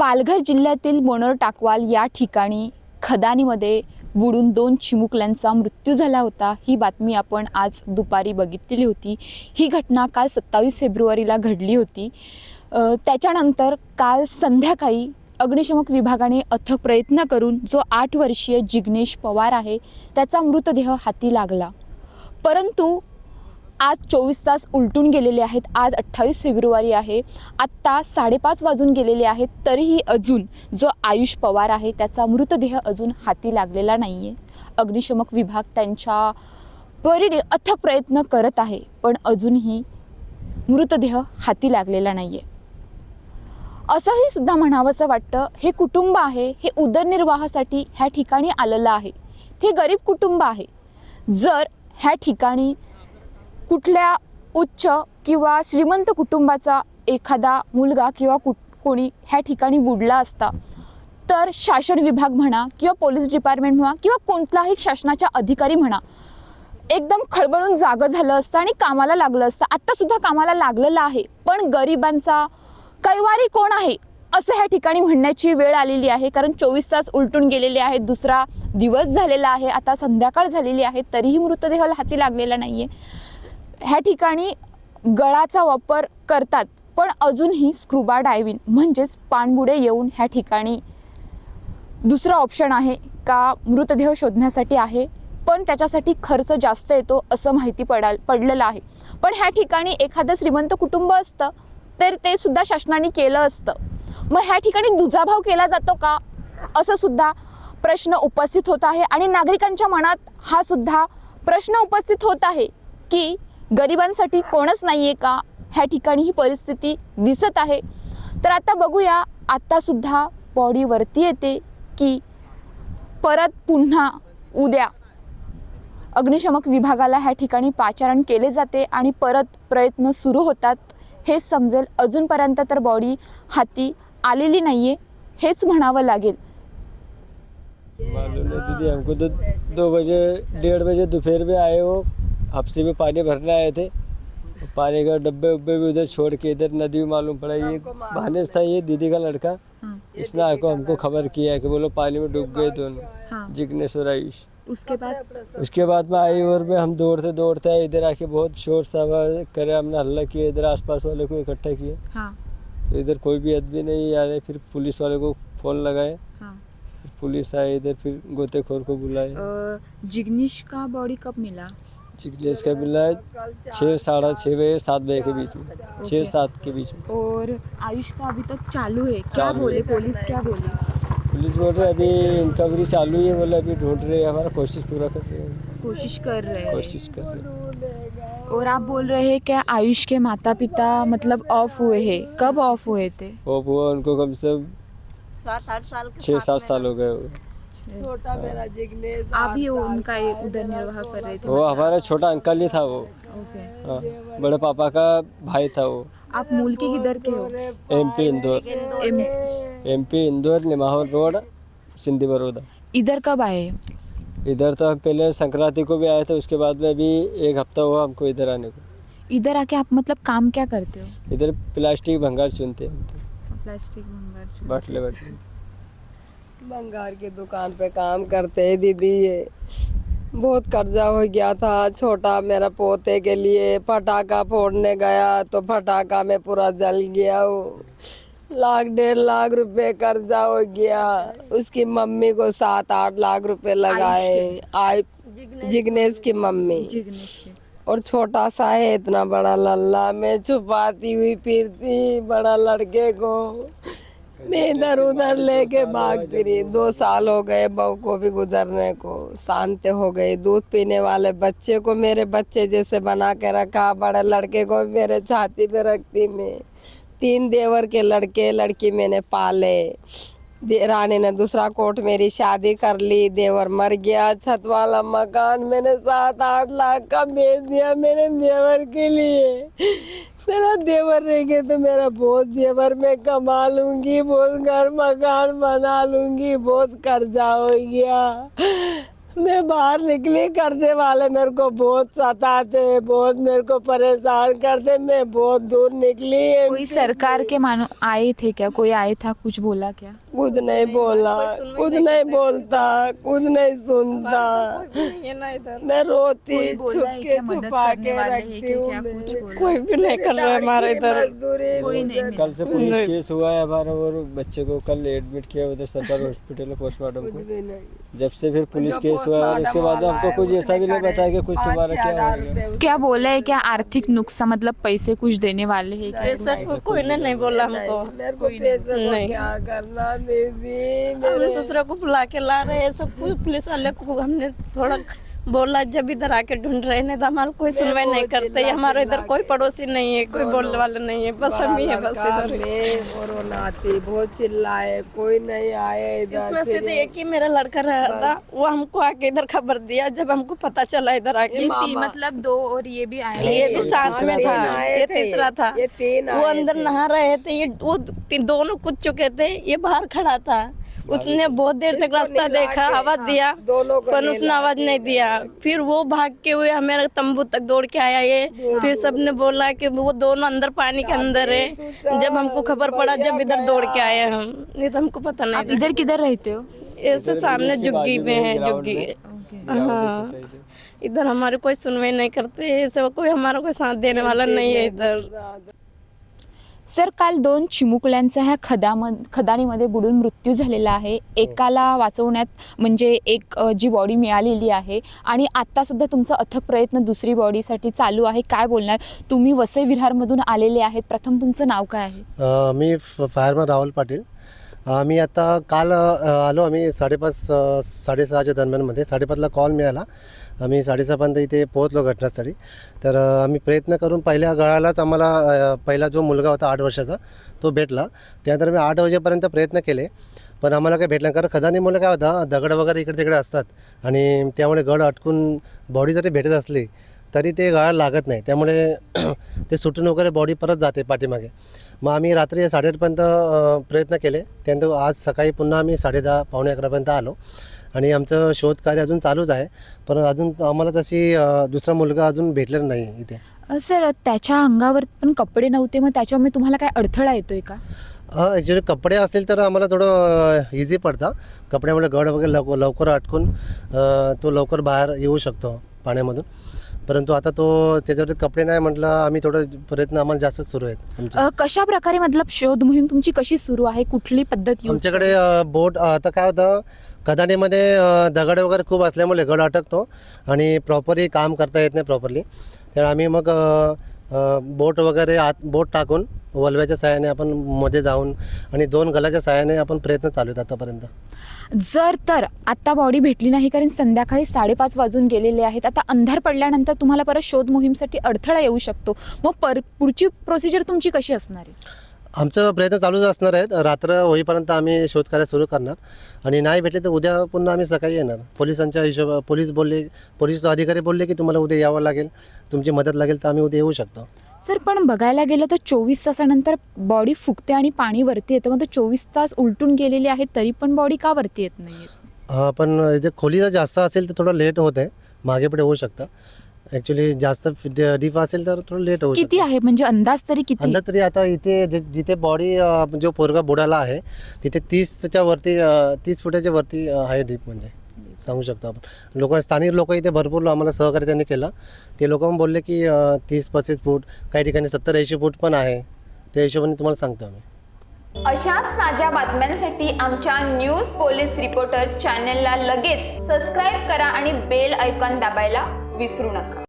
पालघर जिल्ह्यातील मनोर टाकवाल या ठिकाणी खदानीमध्ये बुडून 2 चिमुकल्यांचा मृत्यू झाला होता। ही बातमी आपण आज दुपारी बघितली होती। ही घटना काल 27 फेब्रुवारीला घडली होती। त्याच्यानंतर काल संध्याकाळी अग्निशमक विभागाने अथक प्रयत्न करून जो 8 वर्षीय जिग्नेश पवार आहे त्याचा मृतदेह हाती लागला, परंतु आज 24 तास उलटून गेलेले आहेत। आज 28 फेब्रुवारी आहे, आत्ता 5:30 वाजून गेलेले आहेत, तरीही अजून जो आयुष पवार आहे त्याचा मृतदेह अजून हाती लागलेला नाही आहे। अग्निशमक विभाग त्यांच्या परीने अथक प्रयत्न करत आहे, पण अजूनही मृतदेह हाती लागलेला नाही आहे। असंही सुद्धा म्हणावंसं वाटतं, हे कुटुंब आहे, हे उदरनिर्वाहासाठी ह्या ठिकाणी आलेलं आहे। ते गरीब कुटुंब आहे। जर ह्या ठिकाणी कुठल्या उच्च किंवा श्रीमंत कुटुंबाचा एखादा मुलगा किंवा कोणी ह्या ठिकाणी बुडला असता तर शासन विभाग म्हणा किंवा पोलीस डिपार्टमेंट म्हणा किंवा कोणताही शासनाचा अधिकारी म्हणा एकदम खळबळून जागं झालं असतं आणि कामाला लागलं असतं। आता सुद्धा कामाला लागलेलं आहे, पण गरिबांचा कैवारी कोण आहे असं ह्या ठिकाणी म्हणण्याची वेळ आलेली आहे। कारण 24 तास उलटून गेलेले आहेत, दुसरा दिवस झालेला आहे, आता संध्याकाळ झालेली आहे, तरीही मृतदेह हाती लागलेला नाहीये। ह्या ठिकाणी गळाचा वापर करतात, पण अजूनही स्क्युबा डायव्हिंग म्हणजेच पाणबुडे येऊन ह्या ठिकाणी दुसरा ऑप्शन आहे का मृतदेह शोधण्यासाठी आहे, पण त्याच्यासाठी खर्च जास्त येतो असं माहिती पडलेलं आहे। पण ह्या ठिकाणी एखादं श्रीमंत कुटुंब असतं तर ते सुद्धा शासनाने केलं असतं। मग ह्या ठिकाणी दुजाभाव केला जातो का असं सुद्धा प्रश्न उपस्थित होत आहे आणि नागरिकांच्या मनात हा सुद्धा प्रश्न उपस्थित होत आहे की गरिबांसाठी कोणच नाहीये का ह्या ठिकाणी ही परिस्थिती दिसत आहे। तर आता बघूया, आता सुद्धा बॉडी वरती येते की परत पुन्हा उद्या अग्निशमक विभागाला ह्या ठिकाणी पाचारण केले जाते आणि परत प्रयत्न सुरू होतात, हेच समजेल। अजूनपर्यंत तर बॉडी हाती आलेली नाहीये, हेच म्हणावं लागेल। मालूम नहीं दीदी, हमको तो 2 बजे 1:30 बजे दोपहर में आए हो, हफ्ते में पानी भरने आए थे। पानी का डब्बे उब्बे भी उधर छोड़ के इधर नदी में मालूम पड़ा। ये भानेज था, ये दीदी का लड़का। इसने आके हमको खबर किया कि बोलो पानी में डूब गए दोनों, जिग्नेश और आयुष। उसके बाद में आई और में हम दौड़ते आए इधर, आके बहुत शोर शराबा करे, हमने हल्ला किया, इधर आसपास वाले को इकट्ठा किया। तो इधर कोई भी आदमी नहीं आ रहे, फिर पुलिस वाले को फोन लगाए, पुलिस आए इधर, फिर गोतेखोर को बुलाए। जिग्नेश का बॉडी कब मिला? जिग्नेश का मिला 6 साढ़े 6 बजे 7 बजे के बीच में, 6-7 के बीच में। और आयुष का अभी तक चालू है, क्या बोले पुलिस, क्या बोले? पुलिस बोल रहे अभी इंक्वायरी चालू है, बोले अभी ढूंढ रहे हैं, हमारा कोशिश पूरा कर रहे हैं, कोशिश कर रहे हैं। कोशिश और आप बोल रहे हैं कि आयुष के माता पिता मतलब ऑफ हुए हैं, कब ऑफ हुए थे? वो हुआ उनको कम से 7-8 साल 6-7 साल हो गए। छोटा मेरा जिग्नेश आप ही उनका उधर निर्वाह कर रहे थे? वो हमारा छोटा अंकल ही था वो। ओके। हाँ, बड़े पापा का भाई था वो। आप मूल के किधर के हो? MP इंदौर, MP इंदौर, निमाहौर रोड, सिंधी बड़ौदा। इधर कब आए? इधर तो हम पहले संक्रांति को भी आए थे, उसके बाद में अभी 1 हफ्ता हुआ हमको इधर आने को। इधर आके आप मतलब काम क्या करते हो? इधर प्लास्टिक भंगार चुनते हैं, प्लास्टिक भंगार बाटले भंगार की दुकान पे काम करते हैं दीदी। ये बहुत कर्जा हो गया था। छोटा मेरा पोते के लिए पटाखा फोड़ने गया तो पटाखा में पूरा जल गया। वो 1-1.5 लाख रुपए कर्जा हो गया। उसकी मम्मी को 7-8 लाख रुपए लगाए, जिग्नेश की मम्मी। और छोटा सा है, इतना बड़ा लल्ला, मैं छुपाती हुई फिरती बड़ा लड़के को, मैं इधर उधर लेके भागती रही। 2 साल हो गए बहू को भी गुजरने को, शांत हो गई। दूध पीने वाले बच्चे को मेरे बच्चे जैसे बना के रखा, बड़े लड़के को मेरे छाती पे रखती मैं। 3 देवर के लड़के लड़की मैंने पाले। रानी ने दूसरा कोर्ट मेरी शादी कर ली, देवर मर गया। छत वाला मकान मैंने 7-8 लाख का बेच दिया मेरे देवर के लिए। मेरा देवर रहेंगे तो मेरा बहुत जेवर में कमा लूंगी, बहुत घर मकान बना लूंगी। बहुत कर्जा हो गया, मैं बाहर निकली, कर्जे वाले मेरे को बहुत सताते, बहुत मेरे को परेशान करते। मैं बहुत दूर निकली। कोई सरकार के मानो आए थे क्या, कोई आए था, कुछ बोला क्या? कुछ नहीं बोला, कुछ नहीं बोलता, कुछ नहीं सुनता। मैं रोती, कोई बोला छुप है के क्या, मदद छुपा करने के वाले हैं रखती क्या, हूँ क्या मैं। कुछ बोला? कोई भी नहीं कर रहा है हमारे इधर। कोई नहीं मिला। कल से पुलिस केस हुआ है हमारा, और बच्चे को कल एडमिट किया उधर सरकारी हॉस्पिटल में पोस्टमार्टम को। भी नहीं। जब से फिर पुलिस केस हुआ है, और उसके बाद हमको कुछ ऐसा भी नहीं बताया कि कुछ तुम्हारा क्या होगा। क्या बोला है क्या, आर्थिक नुकसान मतलब पैसे कुछ देने वाले हैं क्या? ऐसा कोई ने नहीं बोला हमको। मेरे को पैसे को नहीं। क्या करना दीदी, हम मेरे दूसरे को बुला के ला रहे हैं, सब कुछ पुलिस वाले को हमने थोड़ा बोला, जब इधर आके ढूंढ रहे नहीं तो हमारा कोई सुनवाई नहीं करते। हमारे इधर कोई पड़ोसी नहीं है, कोई बोलने वाला नहीं है, बस हम ही है बस इधर। मैं और वो नाती बहुत चिल्लाए, कोई नहीं आए इधर। इसमें से तो एक ही मेरा लड़का रहा था, वो हमको आके इधर खबर दिया जब हमको पता चला इधर आके। मतलब 2 और ये भी आए ये भी साथ में था, ये तीसरा था। ये 3 वो अंदर नहा रहे थे, ये वो दोनों कूद चुके थे, ये बाहर खड़ा था। उसने बहुत देर तक रास्ता देखा, आवाज दिया, पर उसने आवाज नहीं दिया। फिर वो भाग के हुए हमारे तंबू तक दौड़ के आया ये। फिर सबने बोला कि वो दोनों अंदर पानी के अंदर है। जब हमको खबर पड़ा, जब इधर दौड़ के आए हम, नहीं तो हमको पता आप नहीं। इधर किधर रहते हो? ऐसे सामने जुग्गी में है, जुग्गी। हाँ, इधर हमारे कोई सुनवाई नहीं करते, ऐसे कोई हमारा कोई साथ देने वाला नहीं है इधर। सर, काल 2 चिमुकल्यांचा ह्या खदानीमध्ये बुडून मृत्यू झालेला आहे. एकाला वाचवण्यात म्हणजे एक जी बॉडी मिळालेली आहे आणि आता सुद्धा तुमचा अथक प्रयत्न दुसरी बॉडीसाठी चालू आहे. काय बोलणार? तुम्ही वसई विरारमधून आलेले आहेत. प्रथम तुमचं नाव काय आहे? मी फायरमॅन राहुल पाटील. आम्ही आता काल आलो. आम्ही 5:30 6:30च्या दरम्यानमध्ये 5:30ला कॉल मिळाला. आम्ही 6:30पर्यंत इथे पोहोचलो घटनास्थळी. तर आम्ही प्रयत्न करून पहिल्या गळालाच आम्हाला पहिला जो मुलगा होता 8 वर्षाचा तो भेटला. त्यानंतर मी 8 वाजेपर्यंत प्रयत्न केले, पण आम्हाला काही भेटलं. कारण खदानीमुळे काय होतं, दगड वगैरे इकडे तिकडे असतात आणि त्यामुळे गड अटकून बॉडी जरी भेटत असली तरी ते गळाला लागत नाही. त्यामुळे ते सुटून वगैरे बॉडी परत जाते पाठीमागे. मग आम्ही रात्री 8:30पर्यंत प्रयत्न केले. त्यानंतर आज सकाळी पुन्हा आम्ही 10:30 पावणे 11पर्यंत आलो आणि आमचं शोधकार्य अजून चालूच आहे. पण अजून आम्हाला तशी दुसरा मुलगा अजून भेटलेला नाही इथे. सर, त्याच्या अंगावर पण कपडे नव्हते, मग त्याच्यामुळे तुम्हाला काय अडथळा येतोय का? ॲक्च्युली कपडे असेल तर आम्हाला थोडं इझी पडतं. कपड्यामुळे गड वगैरे लवकर अटकून तो लवकर बाहेर येऊ शकतो पाण्यामधून. परंतु आता तो त्याच्यावर कपडे नाही म्हटलं, आम्ही थोडं प्रयत्न आम्हाला जास्तच सुरू आहेत. कशा प्रकारे मतलब शोध मोहीम तुमची कशी सुरू आहे? कुठली पद्धत यूज? आमच्याकडे बोट आता काय होतं, खदानीमध्ये दगड वगैरे खूप असल्यामुळे गड अटकतो आणि प्रॉपरली काम करता येत नाही प्रॉपरली. त्यामुळे आम्ही मग बोट वगैरे बोट टाकून वल्व्याच्या साहाय्याने आपण मध्ये जाऊन आणि 2 गलाच्या साहाय्याने आपण प्रयत्न चालू आहेत आतापर्यंत. जर तर आता बॉडी भेटली नाही, कारण संध्याकाळी 5:30 वाजून गेलेले आहेत, आता अंधार पडल्यानंतर तुम्हाला परत शोध मोहीमसाठी अडथळा येऊ शकतो, मग पुढची प्रोसिजर तुमची कशी असणार आहे? आमचं प्रयत्न चालूच असणार आहेत. रात्र होईपर्यंत आम्ही शोधकार्य सुरू करणार आणि नाही भेटले तर उद्या पुन्हा आम्ही सकाळी येणार. पोलिसांच्या पोलीस अधिकारी बोलले की तुम्हाला उद्या यावं लागेल, तुमची मदत लागेल तर आम्ही उद्या येऊ शकतो. सर, पण बघायला गेलं तर 24 तासानंतर बॉडी फुगते आणि पाणी वरती येतं, मग 24 तास उलटून गेलेले आहेत तरी पण बॉडी का वरती येत नाही? पण जे खोली जर जास्त असेल तर थोडं लेट होत आहे, मागे पुढे होऊ शकतं. ॲक्च्युली जास्त डीप असेल तर थोडं लेट होऊ किती शकतं. आहे म्हणजे अंदाज तरी किती? अंदाज तरी आता इथे जिथे बॉडी जो पोरगा बुडाला आहे तिथे 30च्या वरती 30 फुटाच्या वरती आहे डीप, म्हणजे सांगू शकतो आपण. स्थानिक लोक इथे भरपूर आम्हाला सहकार्य त्यांनी केलं. ते लोक पण बोलले की 30-35 फूट, काही ठिकाणी 70-80 फूट पण आहे. त्या हिशोबाने तुम्हाला सांगतो आम्ही. अशाच ताज्या बातम्यांसाठी आमच्या न्यूज पोलीस रिपोर्टर चॅनलला लगेच सबस्क्राईब करा आणि बेल आयकॉन दाबायला विसरू नका.